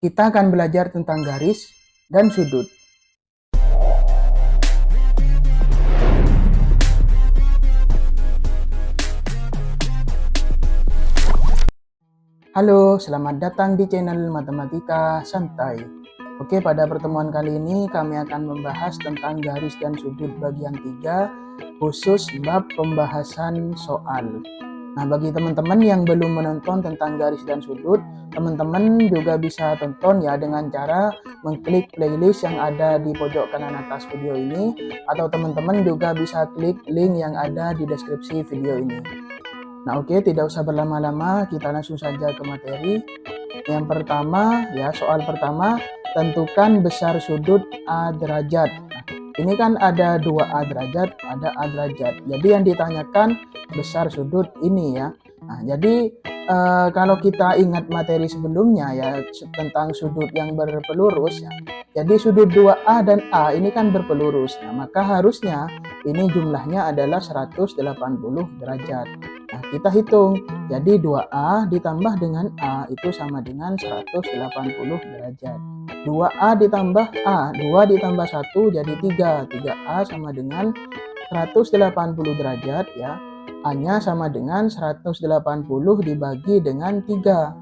Kita akan belajar tentang garis dan sudut. Halo, selamat datang di channel Matematika Santai. Oke, pada pertemuan kali ini kami akan membahas tentang garis dan sudut bagian 3, khusus bab pembahasan soal. Nah, bagi teman-teman yang belum menonton tentang garis dan sudut, teman-teman juga bisa tonton ya dengan cara mengklik playlist yang ada di pojok kanan atas video ini, atau teman-teman juga bisa klik link yang ada di deskripsi video ini. Nah, oke, tidak usah berlama-lama, kita langsung saja ke materi. Yang pertama, ya, soal pertama, tentukan besar sudut A derajat. Nah, ini kan ada 2A derajat, ada A derajat. Jadi yang ditanyakan besar sudut ini ya. Nah, jadi kalau kita ingat materi sebelumnya ya tentang sudut yang berpelurus ya. Jadi sudut 2A dan A ini kan berpelurus. Nah, maka harusnya ini jumlahnya adalah 180 derajat. Nah, kita hitung. Jadi 2A ditambah dengan A itu sama dengan 180 derajat. 2A ditambah A, 2 ditambah 1 jadi 3. 3A sama dengan 180 derajat ya. A-nya sama dengan 180 dibagi dengan 3.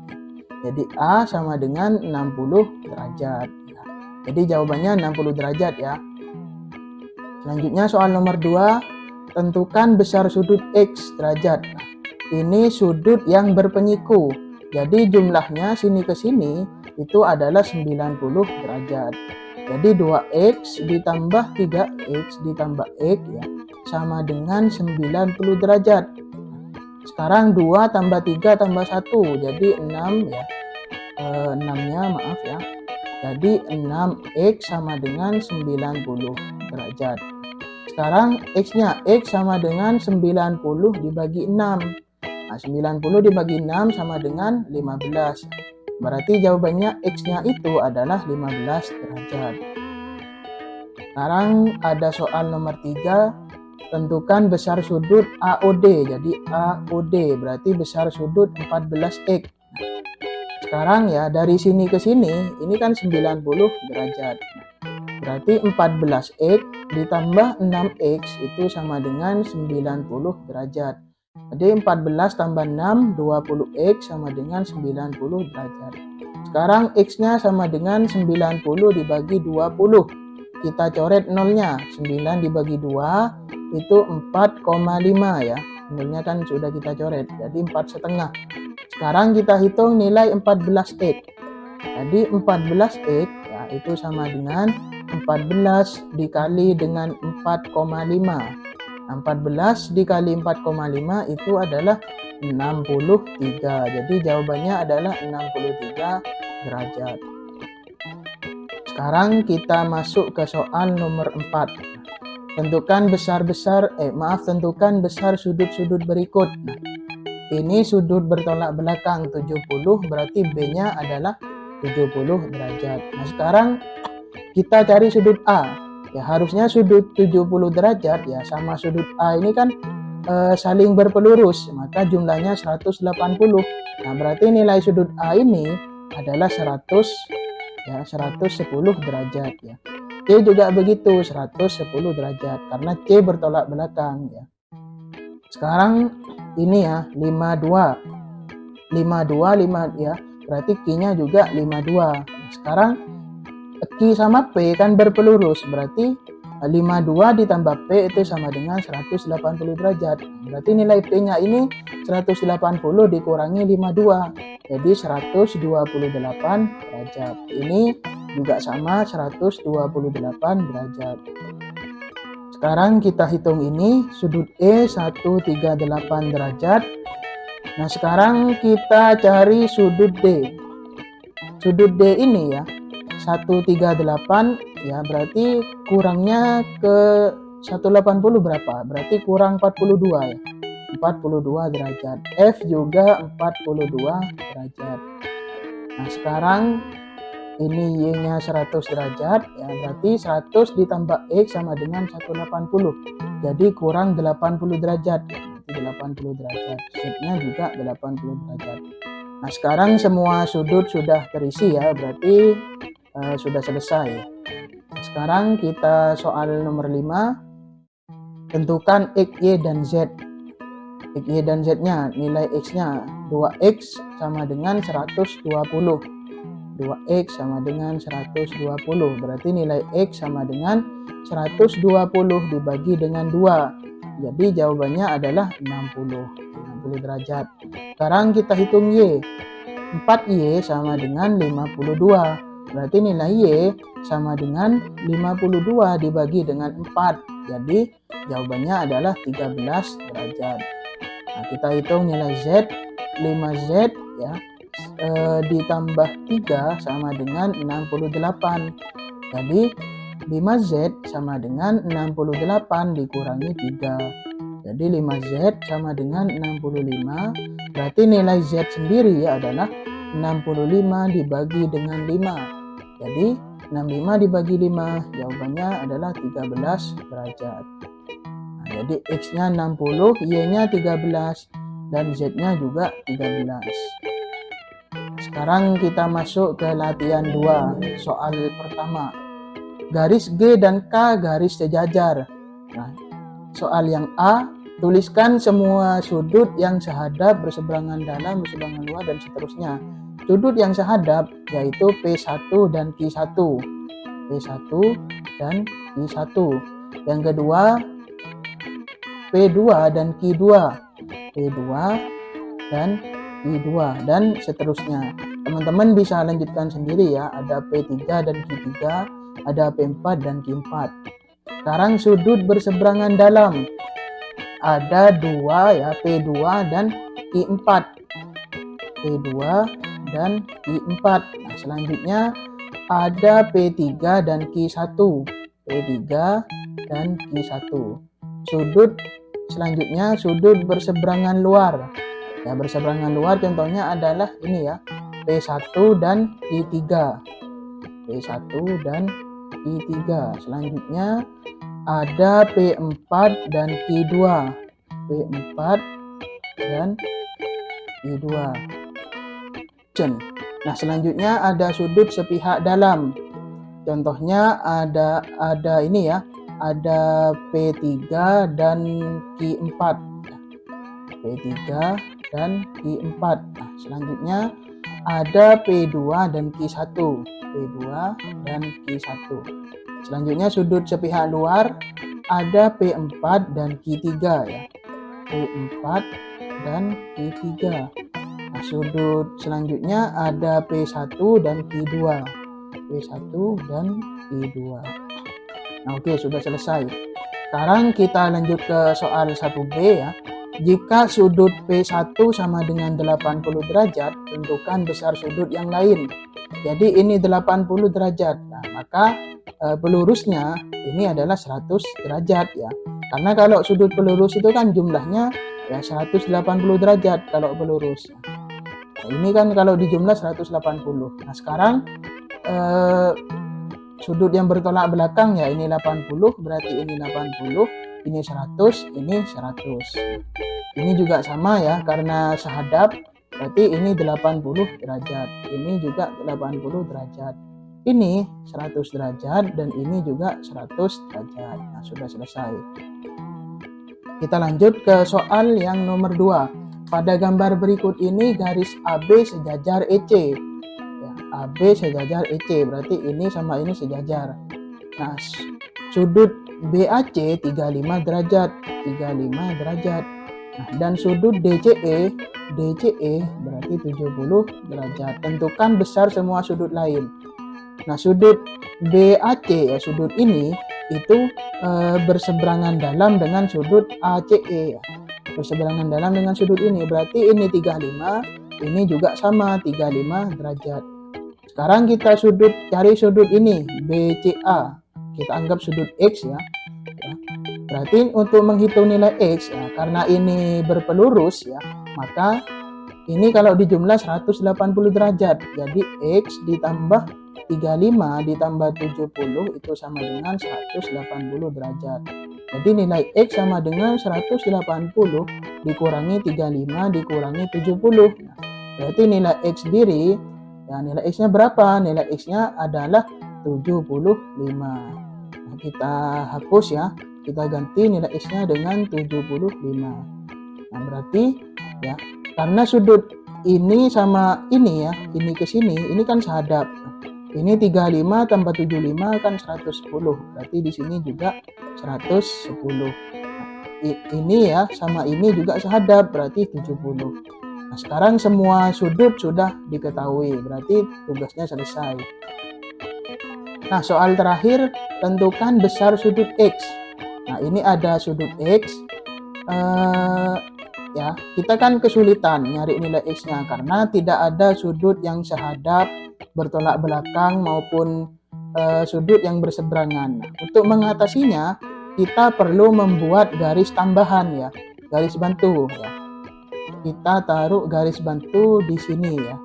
Jadi A sama dengan 60 derajat. Jadi jawabannya 60 derajat ya. Selanjutnya soal nomor 2. Tentukan besar sudut X derajat. Nah, ini sudut yang berpenyiku. Jadi jumlahnya sini ke sini itu adalah 90 derajat. Jadi 2X ditambah 3X ditambah X ya sama dengan 90 derajat. Sekarang 2 tambah 3 tambah 1 jadi 6 ya. 6-nya maaf ya. Jadi 6X sama dengan 90 derajat. Sekarang X-nya, X sama dengan 90 dibagi 6. Nah, 90 dibagi 6 sama dengan 15. Berarti jawabannya X-nya itu adalah 15 derajat. Sekarang ada soal nomor 3. Tentukan besar sudut AOD. Jadi AOD berarti besar sudut 14X. Sekarang ya dari sini ke sini ini kan 90 derajat. Berarti 14X ditambah 6X itu sama dengan 90 derajat. Jadi 14 tambah 6, 20X sama dengan 90 derajat. Sekarang X-nya sama dengan 90 dibagi 20. Kita coret nolnya. 9 dibagi 2 itu 4,5 ya. Nolnya kan sudah kita coret. Jadi 4,5. Sekarang kita hitung nilai 14X. Jadi 14X ya itu sama dengan 14 dikali dengan 4,5. 14 dikali 4,5 itu adalah 63. Jadi jawabannya adalah 63 derajat. Sekarang kita masuk ke soal nomor 4. Tentukan tentukan besar sudut-sudut berikut. Nah, ini sudut bertolak belakang 70, berarti B-nya adalah 70 derajat. Nah, sekarang kita cari sudut A. Ya harusnya sudut 70 derajat ya sama sudut A ini kan saling berpelurus, maka jumlahnya 180. Nah, berarti nilai sudut A ini adalah 110 derajat ya. C juga begitu, 110 derajat karena C bertolak belakang ya. Sekarang ini ya 52 ya, berarti Q-nya juga 52. Sekarang Q sama P kan berpelurus, berarti 52 ditambah P itu sama dengan 180 derajat. Berarti nilai P-nya ini 180 dikurangi 52, jadi 128 derajat. Ini juga sama 128 derajat. Sekarang kita hitung ini sudut E 138 derajat. Nah, sekarang kita cari sudut D. Sudut D ini ya 138 ya berarti kurangnya ke 180 berapa? Berarti kurang 42 ya. 42 derajat. F juga 42 derajat. Nah, sekarang ini Y-nya 100 derajat ya berarti 100 ditambah X sama dengan 180. Jadi kurang 80 derajat. Berarti 80 derajat. Z-nya juga 80 derajat. Nah, sekarang semua sudut sudah terisi ya, berarti sudah selesai. Nah, sekarang kita soal nomor 5. Tentukan X, Y, dan Z. X, Y, dan Z-nya, nilai X-nya 2X sama dengan 120. 2X sama dengan 120. Berarti nilai X sama dengan 120 dibagi dengan 2. Jadi jawabannya adalah 60 derajat. Sekarang kita hitung Y. 4Y sama dengan 52. Berarti nilai Y sama dengan 52 dibagi dengan 4. Jadi jawabannya adalah 13 derajat. Nah, kita hitung nilai Z. 5Z ya, ditambah 3 sama dengan 68. Jadi 5Z sama dengan 68 dikurangi 3. Jadi 5Z sama dengan 65. Berarti nilai Z sendiri adalah 65 dibagi dengan 5. Jadi 65 dibagi 5 jawabannya adalah 13 derajat. Nah, jadi X-nya 60, Y-nya 13, dan Z-nya juga 13. Sekarang kita masuk ke latihan 2. Soal pertama. Garis G dan K garis sejajar. Nah, soal yang A, tuliskan semua sudut yang sehadap, berseberangan dalam, berseberangan luar, dan seterusnya. Sudut yang sehadap yaitu P1 dan Q1. P1 dan Q1. Yang kedua, P2 dan Q2. P2 dan Q2, dan seterusnya. Teman-teman bisa lanjutkan sendiri ya. Ada P3 dan Q3, ada P4 dan Q4. Sekarang sudut berseberangan dalam. Ada 2 ya, P2 dan Q4. P2 dan Q4. Nah, selanjutnya ada P3 dan Q1. P3 dan Q1. Sudut selanjutnya sudut berseberangan luar. Ya, berseberangan luar contohnya adalah ini ya, P1 dan Q3. P1 dan Q3. Selanjutnya ada P4 dan Q2. P4 dan Q2. Nah, selanjutnya ada sudut sepihak dalam. Contohnya ada ini ya, ada P3 dan Q4. P3 dan Q4. Nah, selanjutnya ada P2 dan Q1. P2 dan Q1. Selanjutnya sudut sepihak luar ada P4 dan Q3 ya. P4 dan Q3. Nah, sudut selanjutnya ada P1 dan Q2. P1 dan Q2. Nah, oke, sudah selesai. Sekarang kita lanjut ke soal 1B ya. Jika sudut P1 sama dengan 80 derajat, tentukan besar sudut yang lain. Jadi ini 80 derajat. Nah, maka pelurusnya ini adalah 100 derajat ya. Karena kalau sudut pelurus itu kan jumlahnya ya 180 derajat kalau pelurus. Nah, ini kan kalau dijumlah 180. Nah, sekarang sudut yang bertolak belakang ya ini 80, berarti ini 80, ini 100, ini 100. Ini juga sama ya, karena sehadap berarti ini 80 derajat. Ini juga 80 derajat. Ini 100 derajat dan ini juga 100 derajat. Nah, sudah selesai. Kita lanjut ke soal yang nomor 2. Pada gambar berikut ini garis AB sejajar EC. Ya, AB sejajar EC, berarti ini sama ini sejajar. Nah, sudut BAC 35 derajat, 35 derajat. Nah, dan sudut DCE berarti 70 derajat. Tentukan besar semua sudut lain. Nah, sudut BAC ya, sudut ini itu berseberangan dalam dengan sudut ACE ya. Berseberangan dalam dengan sudut ini, berarti ini 35, ini juga sama 35 derajat. Sekarang kita cari sudut ini BCA. Kita anggap sudut X ya. Berarti untuk menghitung nilai X ya, karena ini berpelurus ya, maka ini kalau dijumlah 180 derajat. Jadi X ditambah 35 ditambah 70 itu sama dengan 180 derajat. Jadi nilai X sama dengan 180 dikurangi 35 dikurangi 70. Nah, Berarti nilai X sendiri, ya nilai X-nya berapa? Nilai X-nya adalah 75. Nah, kita hapus ya, kita ganti nilai X-nya dengan 75. Nah, berarti ya, karena sudut ini sama ini ya, ini ke sini, ini kan sehadap. Ini 35 tambah 75 kan 110. Berarti di sini juga 110. Nah, ini ya sama ini juga sehadap, berarti 70. Nah, sekarang semua sudut sudah diketahui, berarti tugasnya selesai. Nah, soal terakhir, tentukan besar sudut X. Nah, ini ada sudut X. Ya, kita kan kesulitan nyari nilai X-nya karena tidak ada sudut yang sehadap, bertolak belakang, maupun sudut yang berseberangan. Nah, untuk mengatasinya, kita perlu membuat garis tambahan ya, garis bantu ya. Kita taruh garis bantu di sini ya.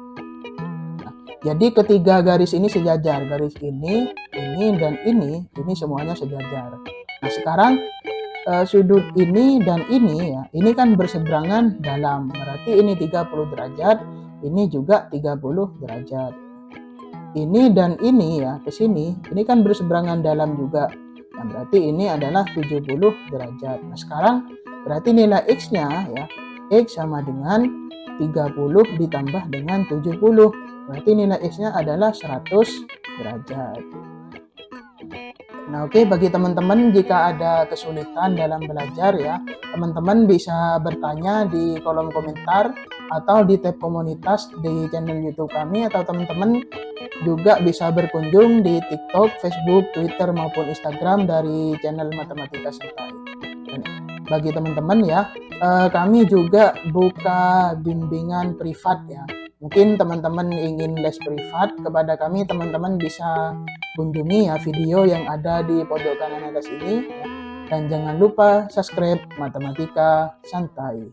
Nah, jadi ketiga garis ini sejajar, garis ini, dan ini semuanya sejajar. Nah, sekarang sudut ini dan ini ya, ini kan berseberangan dalam, berarti ini 30 derajat, ini juga 30 derajat. Ini dan ini ya ke sini, ini kan berseberangan dalam juga. Nah, berarti ini adalah 70 derajat. Nah, sekarang berarti nilai X-nya ya, X sama dengan 30 ditambah dengan 70. Berarti nilai X-nya adalah 100 derajat. Nah, oke, bagi teman-teman jika ada kesulitan dalam belajar ya, teman-teman bisa bertanya di kolom komentar atau di tab komunitas di channel YouTube kami, atau teman-teman juga bisa berkunjung di TikTok, Facebook, Twitter maupun Instagram dari channel Matematika Santai. Dan bagi teman-teman ya, kami juga buka bimbingan privat ya. Mungkin teman-teman ingin les privat kepada kami, teman-teman bisa kunjungi ya video yang ada di pojok kanan atas ini. Dan jangan lupa subscribe Matematika Santai.